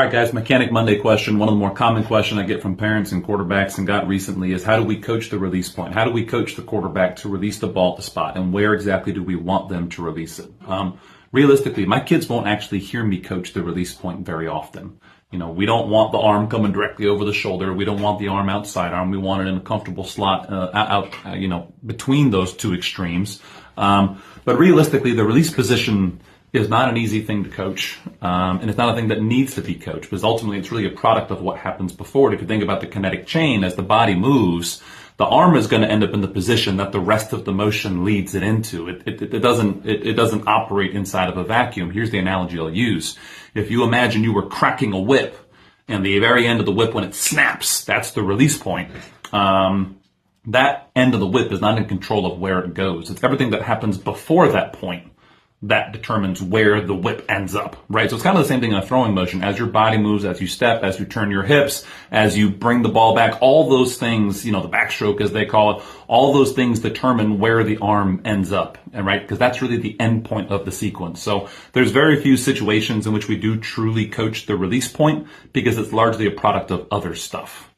All right, guys, Mechanic Monday question. One of the more common questions I get from parents and quarterbacks and got recently is how do we coach the release point? How do we coach the quarterback to release the ball at the spot? And where exactly do we want them to release it? Realistically, my kids won't actually hear me coach the release point very often. We don't want the arm coming directly over the shoulder. We don't want the arm outside arm. We want it in a comfortable slot between those two extremes. But realistically, the release position is not an easy thing to coach, and it's not a thing that needs to be coached, because ultimately it's really a product of what happens before it. If you think about the kinetic chain, as the body moves, the arm is going to end up in the position that the rest of the motion leads it into. It doesn't operate inside of a vacuum. Here's the analogy I'll use. If you imagine you were cracking a whip, and the very end of the whip, when it snaps, that's the release point. That end of the whip is not in control of where it goes. It's everything that happens before that point that determines where the whip ends up, right? So it's kind of the same thing in a throwing motion. As your body moves, as you step, as you turn your hips, as you bring the ball back, all those things, the backstroke as they call it, all those things determine where the arm ends up, right? Because that's really the end point of the sequence. So there's very few situations in which we do truly coach the release point, because it's largely a product of other stuff.